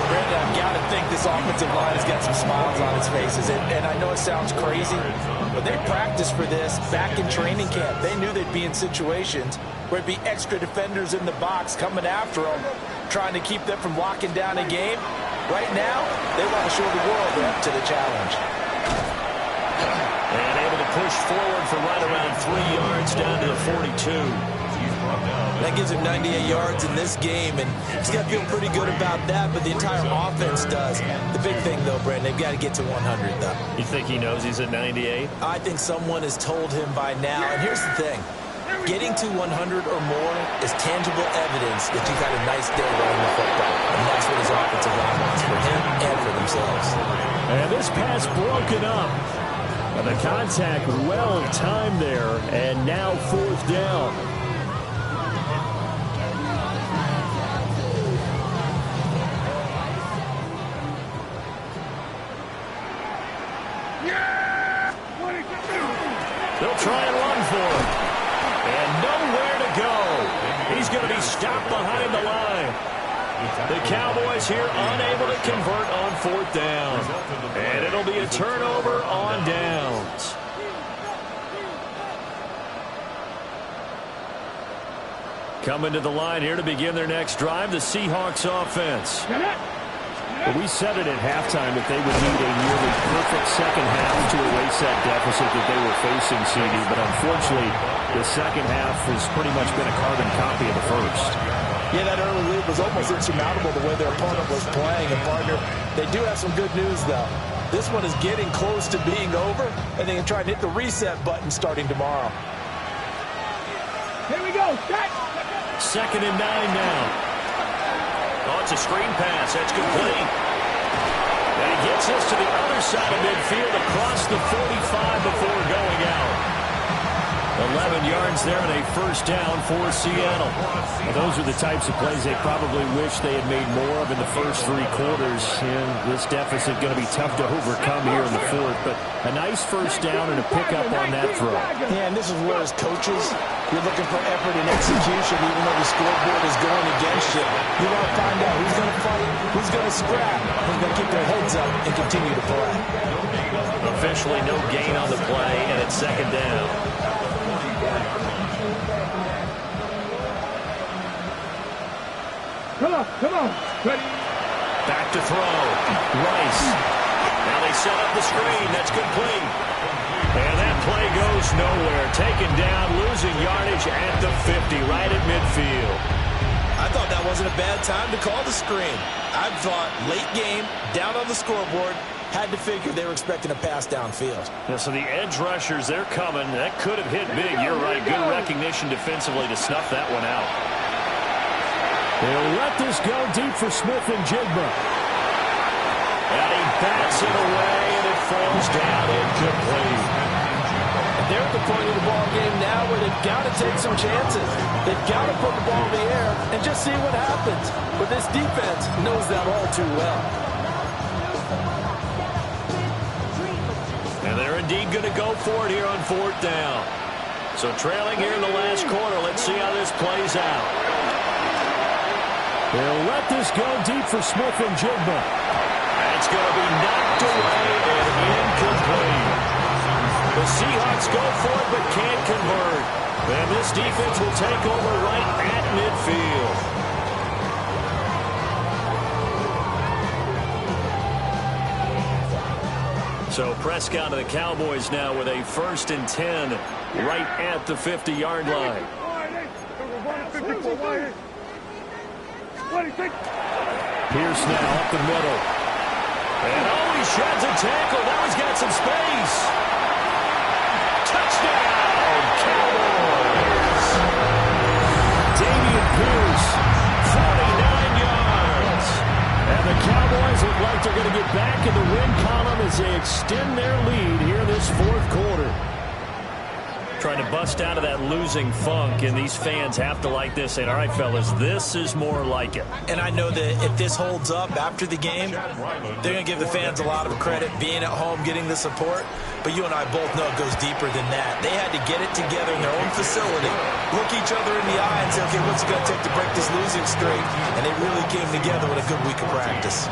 S4: Brandon, I've got to think this offensive line has got some smiles on its faces. And I know it sounds crazy, but they practiced for this back in training camp. They knew they'd be in situations where it'd be extra defenders in the box coming after them, trying to keep them from locking down a game. Right now, they want to show the world they're up to the challenge.
S2: And able to push forward for right around 3 yards down to the 42.
S4: That gives him 98 yards in this game, and he's got to feel pretty good about that, but the entire offense does. The big thing, though, Brandon, they've got to get to 100, though.
S2: You think he knows he's at 98?
S4: I think someone has told him by now, and here's the thing. Getting to 100 or more is tangible evidence that you've had a nice day running the football, and that's what his offensive line wants for him and for themselves.
S1: And this pass broken up. And the contact well timed there, and now 4th down.
S2: They'll try and run for him. And nowhere to go. He's going to be stopped behind the line. The Cowboys here unable to convert on 4th down. And it'll be a turnover on downs. Coming to the line here to begin their next drive, the Seahawks offense.
S1: Well, we said it at halftime that they would need a nearly perfect second half to erase that deficit that they were facing, CD. But unfortunately, the second half has pretty much been a carbon copy of the first.
S4: Yeah, that early lead was almost insurmountable the way their opponent was playing. And, partner, they do have some good news, though. This one is getting close to being over, and they can try and hit the reset button starting tomorrow.
S5: Here we go. Check.
S2: 2nd and 9 now. Oh, it's a screen pass. That's complete. And he gets us to the other side of midfield across the 45 before going out. 11 yards there and a 1st down for Seattle.
S1: Well, those are the types of plays they probably wish they had made more of in the first 3 quarters. And this deficit going to be tough to overcome here in the 4th. But a nice 1st down and a pickup on that throw.
S4: Yeah, and this is where, as coaches, you're looking for effort and execution, even though the scoreboard is going against you. You want to find out who's going to fight, who's going to scrap, who's going to keep their heads up and continue to play.
S2: Officially no gain on the play, and it's 2nd down.
S5: Come on. Ready.
S2: Back to throw. Rice. Now they set up the screen. That's complete. And that play goes nowhere. Taken down, losing yardage at the 50, right at midfield.
S4: I thought that wasn't a bad time to call the screen. I thought late game, down on the scoreboard, had to figure they were expecting a pass downfield.
S2: Yeah, so the edge rushers, they're coming. That could have hit big. You're right. Good recognition defensively to snuff that one out.
S1: They'll let this go deep for Smith and Jigba.
S2: And he bats it away, and it falls down incomplete.
S4: they're at the point of the ball game now where they've got to take some chances. They've got to put the ball in the air and just see what happens. But this defense knows that all too well.
S2: And they're indeed going to go for it here on 4th down. So trailing here in the last quarter. Let's see how this plays out.
S1: They'll let this go deep for Smith and Jigba.
S2: And it's going to be knocked away and incomplete. The Seahawks go for it but can't convert. And this defense will take over right at midfield. So Prescott of the Cowboys now with a 1st and 10 right at the 50-yard line.
S1: Pierce now up the middle.
S2: And he sheds a tackle. Now he's got some space. Touchdown, Cowboys.
S1: Dameon Pierce,
S2: 49 yards.
S1: and the Cowboys look like they're going to get back in the win column as they extend their lead here this 4th quarter.
S2: Trying to bust out of that losing funk, and these fans have to like this. Saying, all right, fellas, this is more like it.
S4: And I know that if this holds up after the game, they're going to give the fans a lot of credit, being at home, getting the support. But you and I both know it goes deeper than that. They had to get it together in their own facility, look each other in the eye and say, okay, what's it going to take to break this losing streak? And they really came together with a good week of practice.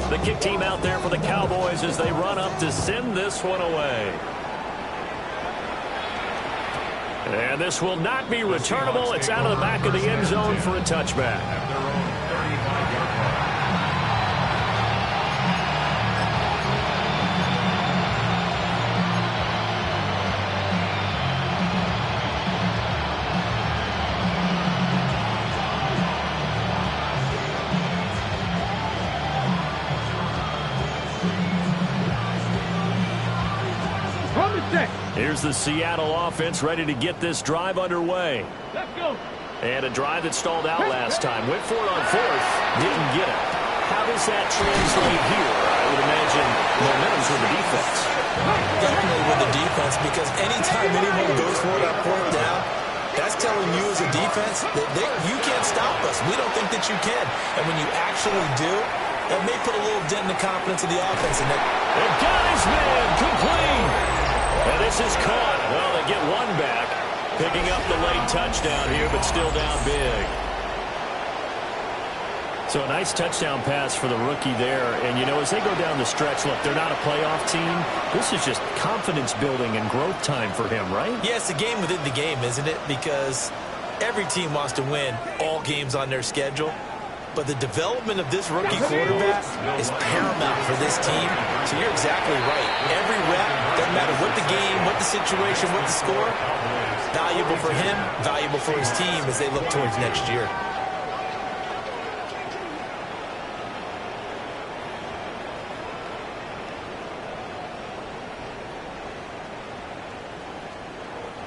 S2: The kick team out there for the Cowboys as they run up to send this one away. And this will not be returnable. It's out of the back of the end zone for a touchback. Here's the Seattle offense ready to get this drive underway.
S5: Let's go.
S2: And a drive that stalled out last time. Went for it on 4th. Didn't get it. How does that translate here? I would imagine momentum's with the defense.
S4: Definitely with the defense, because anytime anyone goes for it on 4th down, that's telling you as a defense that you can't stop us. We don't think that you can. And when you actually do, that may put a little dent in the confidence of the offense. And
S2: got his man complete. And this is caught. Well, they get one back. Picking up the late touchdown here, but still down big.
S1: So a nice touchdown pass for the rookie there. And, you know, as they go down the stretch, look, they're not a playoff team. This is just confidence building and growth time for him, right?
S4: Yeah, it's a game within the game, isn't it? Because every team wants to win all games on their schedule. But the development of this rookie quarterback is paramount for this team. So you're exactly right. Every rep, doesn't matter what the game, what the situation, what the score, valuable for him, valuable for his team as they look towards next year.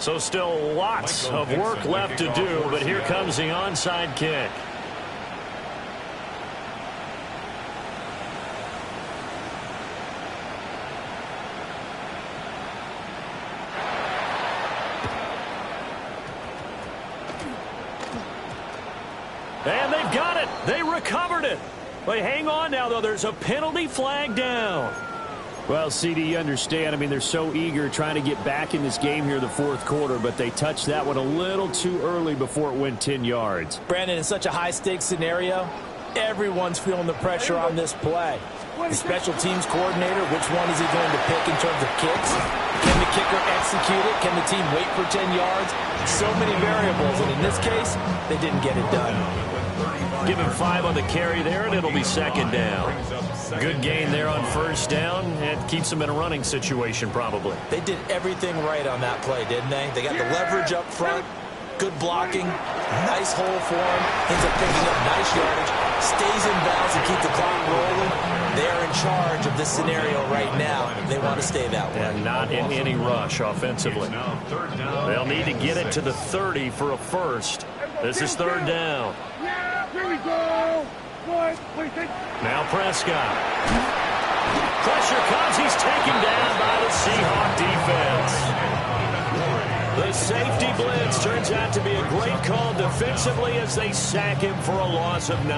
S2: So still lots of work left to do, but here comes the onside kick. And they've got it. They recovered it. But hang on now, though. There's a penalty flag down.
S1: Well, CD, you understand. I mean, they're so eager trying to get back in this game here the 4th quarter, but they touched that one a little too early before it went 10 yards.
S4: Brandon, in such a high-stakes scenario, everyone's feeling the pressure on this play. The special teams coordinator, which one is he going to pick in terms of kicks? Can the kicker execute it? Can the team wait for 10 yards? So many variables, and in this case, they didn't get it done.
S2: Give him 5 on the carry there, and it'll be 2nd down. Good gain there on 1st down. It keeps them in a running situation, probably.
S4: They did everything right on that play, didn't they? They got the leverage up front. Good blocking. Nice hole for him. Ends up picking up nice yardage. Stays in bounds and keep the clock rolling. They're in charge of this scenario right now. They want to stay that way.
S2: And not in any rush offensively. They'll need to get it to the 30 for a first. This is third down.
S5: Yeah, here we go.
S2: Now Prescott. Pressure comes. He's taken down by the Seahawk defense. The safety blitz turns out to be a great call defensively as they sack him for a loss of 9.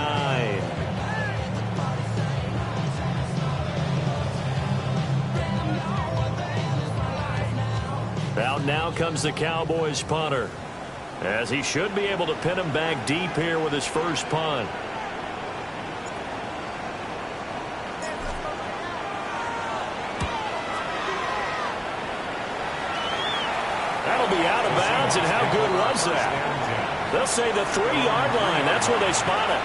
S2: Out now comes the Cowboys punter, as he should be able to pin him back deep here with his first punt. That'll be out of bounds, and how good was that? They'll say the 3-yard line. That's where they spot it.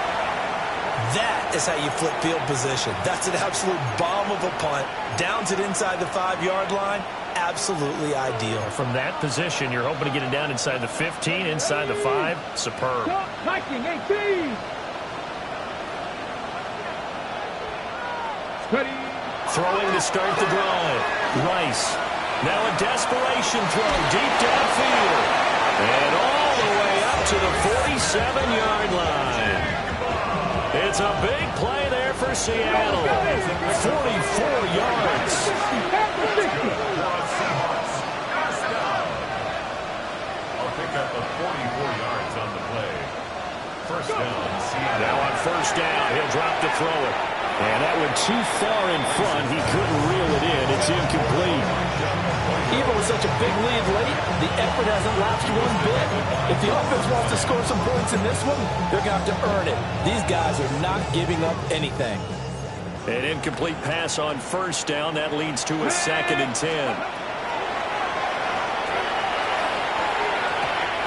S4: That is how you flip field position. That's an absolute bomb of a punt. Downs it inside the 5-yard line. Absolutely ideal.
S2: From that position, you're hoping to get it down inside the 15, inside the 5. Superb.
S5: Hiking 18. Ready.
S2: Throwing to start the drive. Rice. Now a desperation throw deep downfield. And all the way up to the 47-yard line. It's a big play there for Seattle. 44 yards.
S3: Up the 44 yards on the play. First down, Seattle.
S2: Now on first down, he'll drop to throw it.
S1: And that went too far in front. He couldn't reel it in. It's incomplete.
S7: Even with such a big lead late, the effort hasn't lapsed one bit. If the offense wants to score some points in this one, they're going to have to earn it. These guys are not giving up anything.
S2: An incomplete pass on first down. That leads to a 2nd and 10.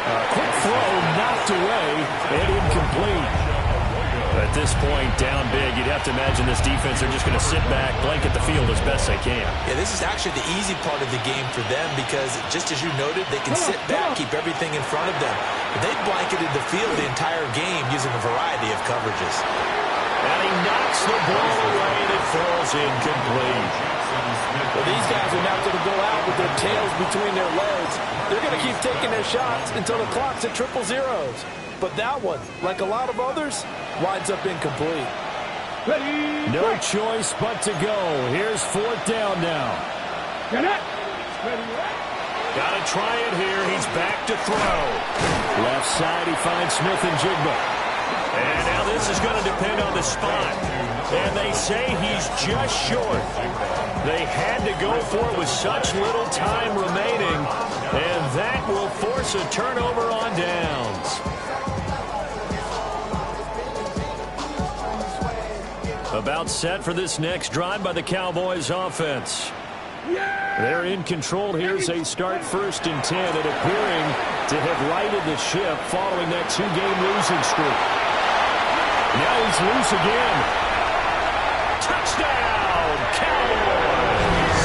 S1: Quick throw, knocked away, and incomplete.
S2: At this point, down big, you'd have to imagine this defense, they're just going to sit back, blanket the field as best they can.
S4: Yeah, this is actually the easy part of the game for them because, just as you noted, they can sit back, keep everything in front of them. But they blanketed the field the entire game using a variety of coverages.
S2: And he knocks the ball away, and it falls incomplete.
S7: Well, these guys are not going to go out with their tails between their legs. They're going to keep taking their shots until the clock's at 000. But that one, like a lot of others, winds up incomplete.
S5: Ready.
S1: No choice but to go. Here's 4th down now.
S5: Get it. Ready.
S2: Got to try it here. He's back to throw.
S1: Left side, he finds Smith and Jigba.
S2: And now this is going to depend on the spot. And they say he's just short. They had to go for it with such little time remaining. And that will force a turnover on downs. About set for this next drive by the Cowboys offense. They're in control here as they start 1st and 10 and appearing to have righted the ship following that 2-game losing streak. Now he's loose again. Touchdown, Cowboys!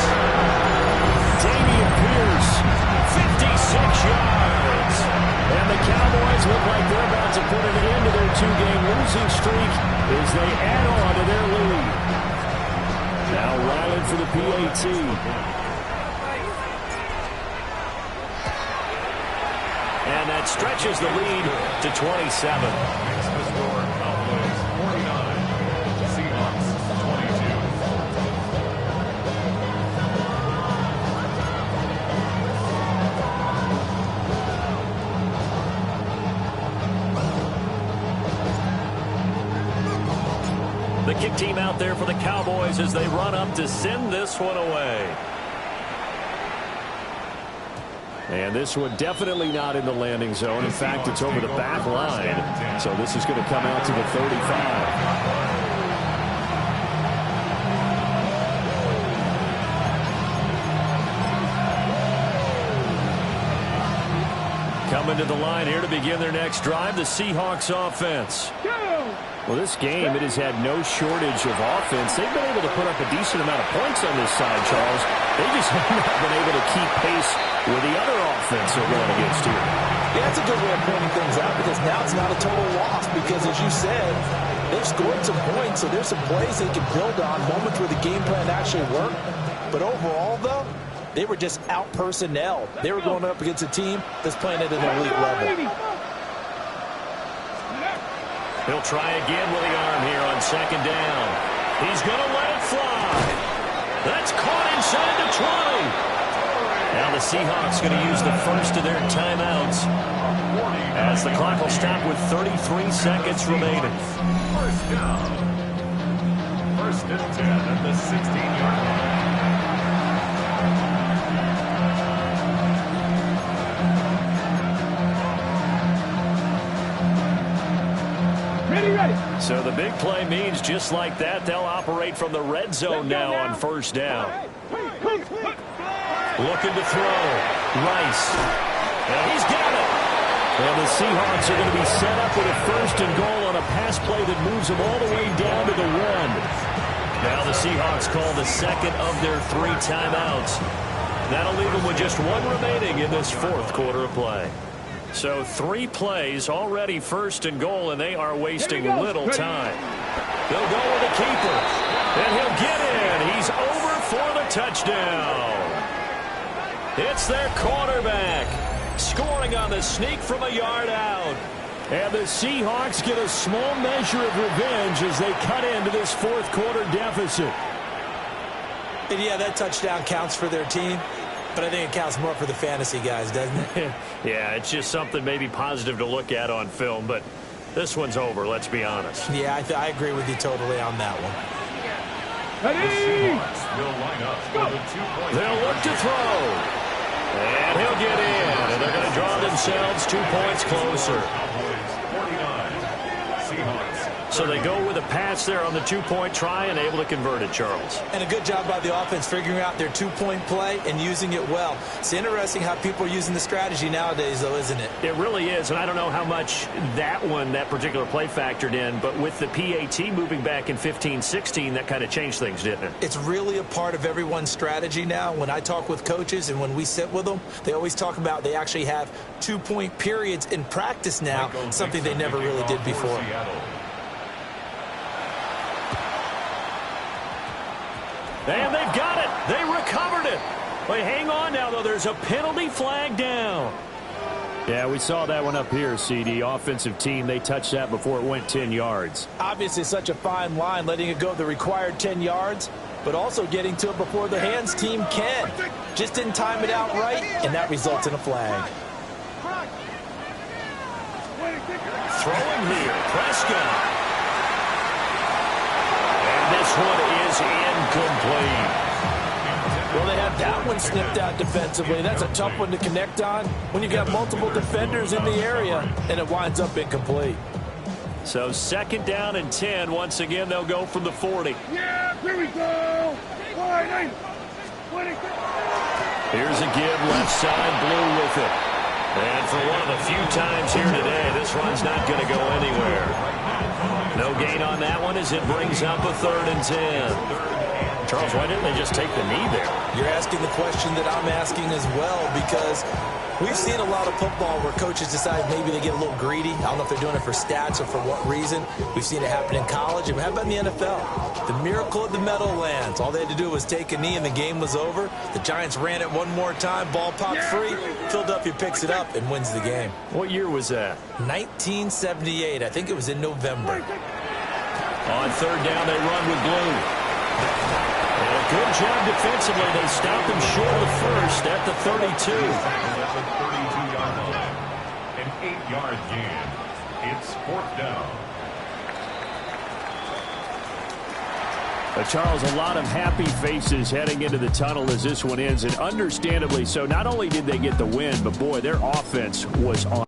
S2: Damian Pierce, 56 yards. And the Cowboys look like they're about to put an end to their 2-game losing streak as they add on to their lead. Now Ryland for the PAT. And that stretches the lead to 27. The kick team out there for the Cowboys as they run up to send this one away. And this one definitely not in the landing zone. In fact, it's over the back line. So this is going to come out to the 35. Coming to the line here to begin their next drive, the Seahawks offense. Well, this game, it has had no shortage of offense. They've been able to put up a decent amount of points on this side, Charles. They just have not been able to keep pace with the other offense they're going against here.
S7: Yeah, that's a good way of pointing things out because now it's not a total loss because, as you said, they've scored some points, so there's some plays they can build on, moments where the game plan actually worked. But overall, though, they were just out-personnel. They were going up against a team that's playing at an elite level.
S2: He'll try again with the arm here on second down. He's going to let it fly. That's caught inside the 20. Now the Seahawks going to use the first of their timeouts as the clock will stop with 33 seconds remaining.
S3: First down. First and 10 at the 16-yard line.
S5: Ready.
S2: So the big play means just like that, they'll operate from the red zone now on first down. Looking to throw. Rice. And he's got it. And the Seahawks are going to be set up with a first and goal on a pass play that moves them all the way down to the 1. Now the Seahawks call the second of their 3 timeouts. That'll leave them with just 1 remaining in this fourth quarter of play. So 3 plays already first and goal, and they are wasting little time. They'll go with the keeper, and he'll get in. He's over for the touchdown. It's their quarterback scoring on the sneak from a yard out.
S1: And the Seahawks get a small measure of revenge as they cut into this fourth quarter deficit.
S4: And yeah, that touchdown counts for their team. But I think it counts more for the fantasy guys, doesn't it?
S2: Yeah, it's just something maybe positive to look at on film, but this one's over, let's be honest.
S4: Yeah, I agree with you totally on that one.
S5: Ready.
S3: Will line up for the 2-point.
S2: They'll look to throw. And he'll get in. And they're going to draw themselves 2 points closer.
S3: Cowboys 49. Seahawks.
S2: So they go with a pass there on the 2-point try and able to convert it, Charles.
S4: And a good job by the offense figuring out their 2-point play and using it well. It's interesting how people are using the strategy nowadays, though, isn't it?
S2: It really is, and I don't know how much that particular play factored in, but with the PAT moving back in 15-16, that kind of changed things, didn't it?
S4: It's really a part of everyone's strategy now. When I talk with coaches and when we sit with them, they always talk about they actually have 2-point periods in practice now, something they never really did before.
S2: And they've got it. They recovered it. But hang on now, though. There's a penalty flag down.
S1: Yeah, we saw that one up here, CD. Offensive team, they touched that before it went 10 yards.
S7: Obviously such a fine line, letting it go the required 10 yards, but also getting to it before the hands team can. Just didn't time it out right, and that results in a flag.
S2: Throwing here, Prescott. And this one is incomplete.
S7: Well, they had that one snipped out defensively. That's a tough one to connect on when you've got multiple defenders in the area, and it winds up incomplete.
S2: So second down and 10. Once again, they'll go from the 40.
S5: Yeah, here we go.
S2: Here's a give, left side, Blue with it. And for one of the few times here today, this run's not going to go anywhere. No gain on that one as it brings up a 3rd and 10. Charles, why didn't they just take the knee there?
S4: You're asking the question that I'm asking as well, because we've seen a lot of football where coaches decide maybe they get a little greedy. I don't know if they're doing it for stats or for what reason. We've seen it happen in college. And how about in the NFL? The miracle of the Meadowlands. All they had to do was take a knee and the game was over. The Giants ran it one more time. Ball popped free. Philadelphia picks it up and wins the game.
S2: What year was that?
S4: 1978. I think it was in November.
S2: On 3rd down, they run with Blue. And a good job defensively. They stop him short of the first at the 32.
S3: At the 32-yard line. An 8-yard gain. It's 4th down.
S1: Charles, a lot of happy faces heading into the tunnel as this one ends, and understandably so. Not only did they get the win, but boy, their offense was on.